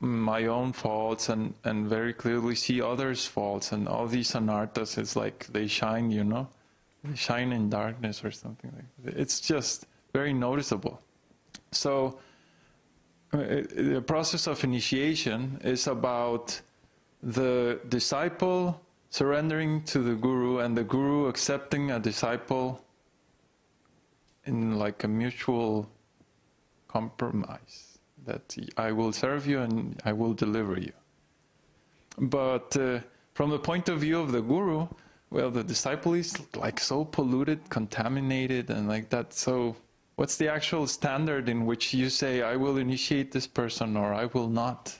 my own faults and very clearly see others' faults, and all these anarthas, it's like they shine, you know, they shine in darkness or something like that. It's just very noticeable. So the process of initiation is about the disciple surrendering to the guru and the guru accepting a disciple in like a mutual compromise, that I will serve you and I will deliver you. But from the point of view of the guru, well, the disciple is like so polluted, contaminated, and like that. So what's the actual standard in which you say, I will initiate this person or I will not?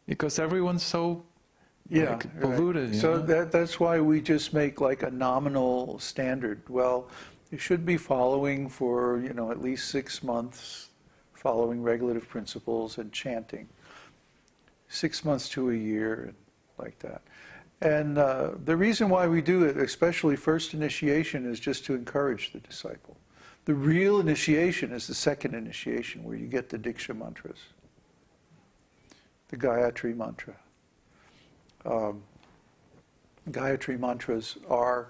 Because everyone's so like, polluted. Right. So that's why we just make like a nominal standard. Well, you should be following for, you know, at least 6 months, following regulative principles and chanting. 6 months to a year, and like that. And the reason why we do it, especially first initiation, is just to encourage the disciple. The real initiation is the second initiation, where you get the Diksha mantras, the Gayatri mantra. Gayatri mantras are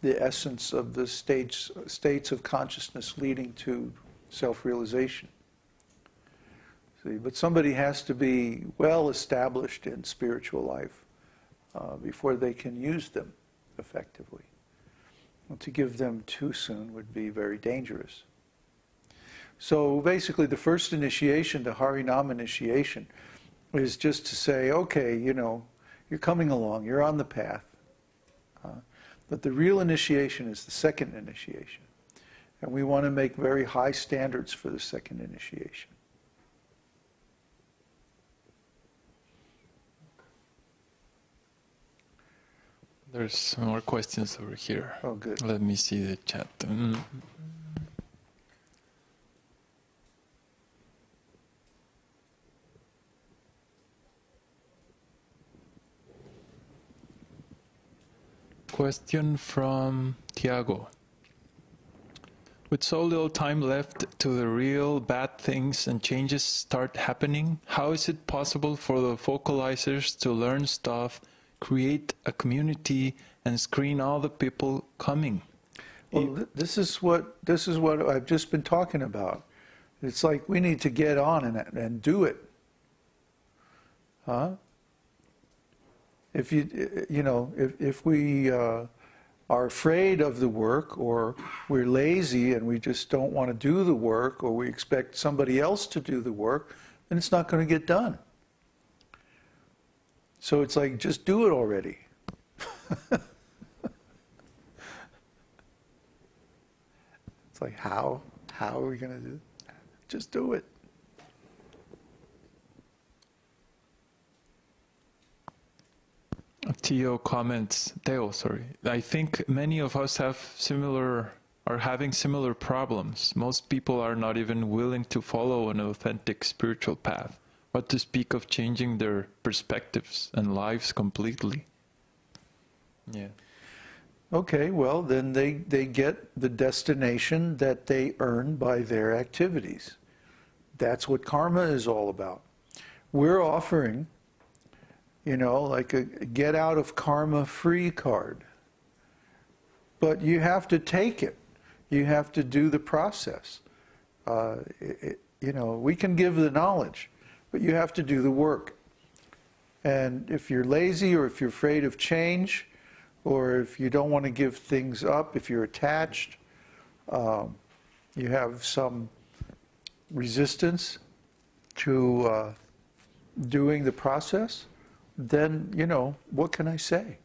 the essence of the states of consciousness leading to self-realization. See, but somebody has to be well established in spiritual life before they can use them effectively. And to give them too soon would be very dangerous. So basically the first initiation, the Harinam initiation, is just to say, okay, you know, you're coming along, you're on the path. But the real initiation is the second initiation. And we want to make very high standards for the second initiation. There's some more questions over here. Oh, good. Let me see the chat. Question from Tiago. With so little time left to the real bad things and changes start happening, how is it possible for the focalizers to learn stuff, create a community, and screen all the people coming? Well, this is what I've just been talking about. It's like we need to get on and do it. Huh? If if we are afraid of the work, or we're lazy and we just don't want to do the work, or we expect somebody else to do the work, then it's not going to get done. So it's like, just do it already. It's like, how are we going to do it? Just do it. Theo comments, I think many of us are having similar problems. Most people are not even willing to follow an authentic spiritual path. What to speak of changing their perspectives and lives completely? Yeah. Okay, well, then they get the destination that they earn by their activities. That's what karma is all about. We're offering, you know, like a get out of karma free card. But you have to take it. You have to do the process. You know, we can give the knowledge, but you have to do the work. And if you're lazy, or if you're afraid of change, or if you don't want to give things up, if you're attached, you have some resistance to doing the process, then, you know, what can I say?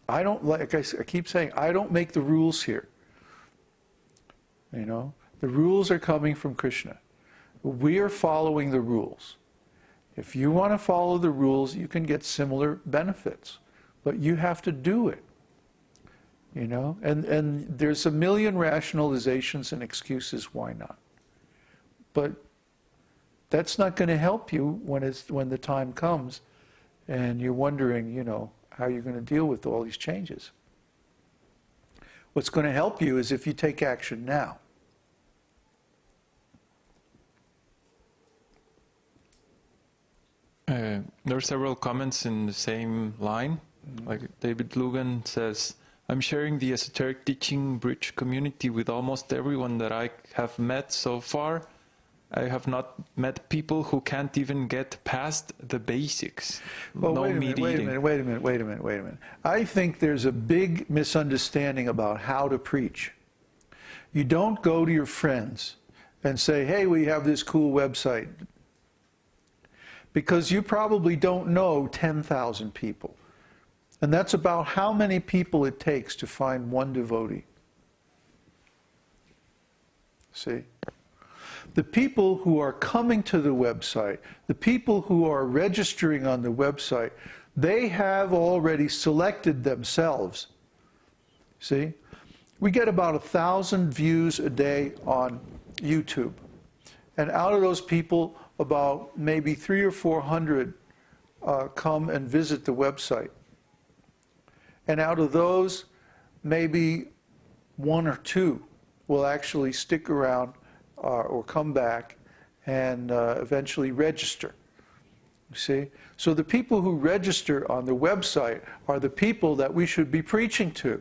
I don't, like I keep saying, I don't make the rules here. You know, the rules are coming from Krishna. We are following the rules. If you want to follow the rules, you can get similar benefits, but you have to do it. You know, and there's a million rationalizations and excuses why not. But that's not going to help you when the time comes and you're wondering, you know, how you're going to deal with all these changes. What's going to help you is if you take action now. There are several comments in the same line. Like David Lugan says, I'm sharing the esoteric teaching bridge community with almost everyone that I have met so far. I have not met people who can't even get past the basics. Well, no wait a meat minute, eating. wait a minute. I think there's a big misunderstanding about how to preach. You don't go to your friends and say, hey, we have this cool website. Because you probably don't know 10,000 people. And that's about how many people it takes to find one devotee. See? The people who are coming to the website, the people who are registering on the website, they have already selected themselves. See? We get about 1,000 views a day on YouTube. And out of those people, about maybe 300 or 400 come and visit the website. And out of those, maybe 1 or 2 will actually stick around or come back and eventually register. You see? So the people who register on the website are the people that we should be preaching to.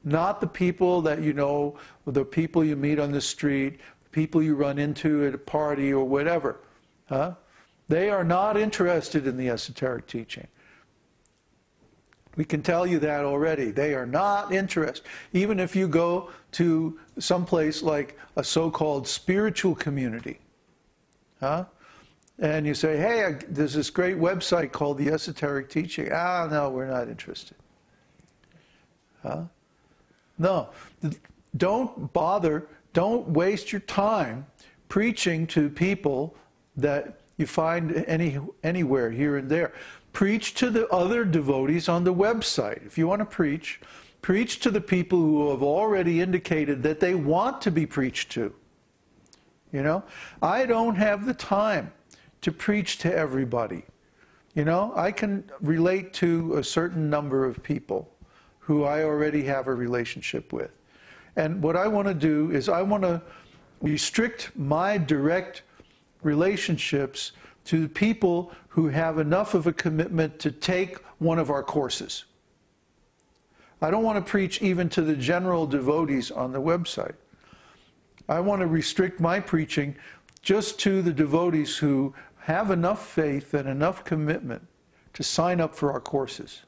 Not the people that you know, the people you meet on the street, people you run into at a party or whatever. Huh? They are not interested in the esoteric teaching. We can tell you that already. They are not interested. Even if you go to some place like a so-called spiritual community, huh? And you say, hey, there's this great website called the Esoteric Teaching. Ah, no, we're not interested. Huh? No, don't bother, don't waste your time preaching to people that you find anywhere here and there. Preach to the other devotees on the website. If you want to preach, preach to the people who have already indicated that they want to be preached to. You know, I don't have the time to preach to everybody. You know, I can relate to a certain number of people who I already have a relationship with. And what I want to do is I want to restrict my direct relationships to people who have enough of a commitment to take one of our courses. I don't want to preach even to the general devotees on the website. I want to restrict my preaching just to the devotees who have enough faith and enough commitment to sign up for our courses.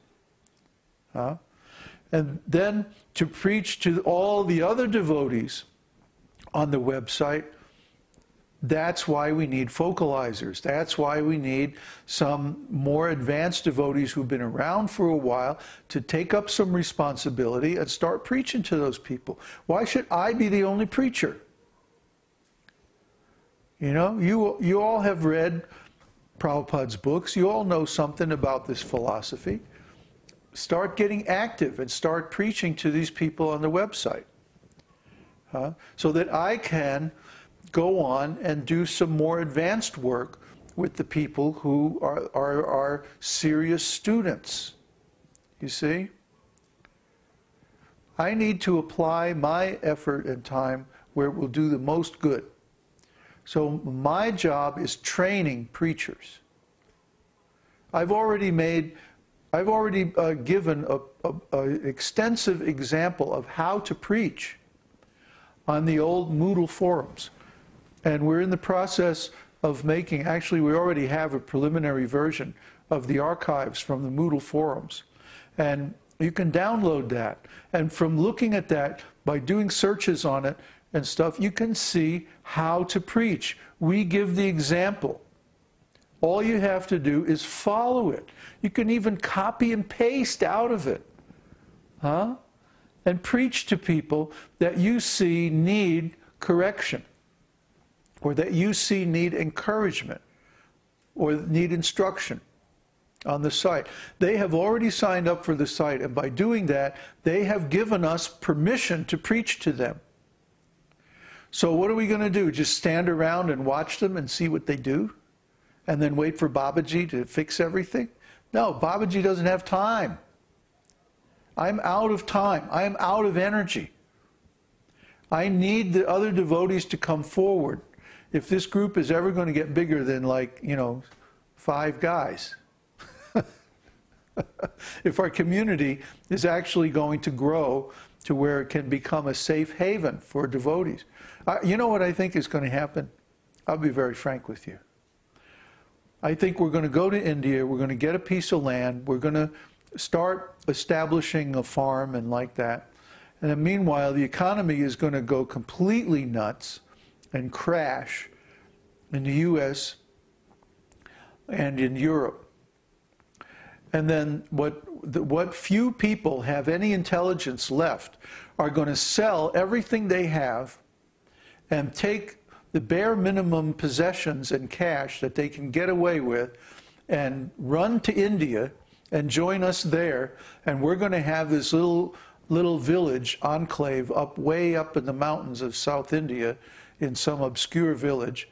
And then to preach to all the other devotees on the website. That's why we need focalizers. That's why we need some more advanced devotees who've been around for a while to take up some responsibility and start preaching to those people. Why should I be the only preacher? You know, you all have read Prabhupada's books. You all know something about this philosophy. Start getting active and start preaching to these people on the website. So that I can go on and do some more advanced work with the people who are serious students. You see? I need to apply my effort and time where it will do the most good. So my job is training preachers. I've already given an extensive example of how to preach on the old Moodle forums. And we're in the process of making, actually we already have a preliminary version of the archives from the Moodle forums. And you can download that. And from looking at that, by doing searches on it and stuff, you can see how to preach. We give the example. All you have to do is follow it. You can even copy and paste out of it. And preach to people that you see need correction, or that you see need encouragement, or need instruction on the site. They have already signed up for the site, and by doing that, they have given us permission to preach to them. So what are we going to do? Just stand around and watch them and see what they do? And then wait for Babaji to fix everything? No, Babaji doesn't have time. I'm out of time. I am out of energy. I need the other devotees to come forward. If this group is ever going to get bigger than, like, you know, 5 guys. If our community is actually going to grow to where it can become a safe haven for devotees. You know what I think is going to happen? I'll be very frank with you. I think we're going to go to India, we're going to get a piece of land, we're going to start establishing a farm and like that. And then meanwhile, the economy is going to go completely nuts and crash in the US and in Europe. And then what few people have any intelligence left are going to sell everything they have and take the bare minimum possessions and cash that they can get away with and run to India and join us there. And we're going to have this little village enclave way up in the mountains of South India in some obscure village.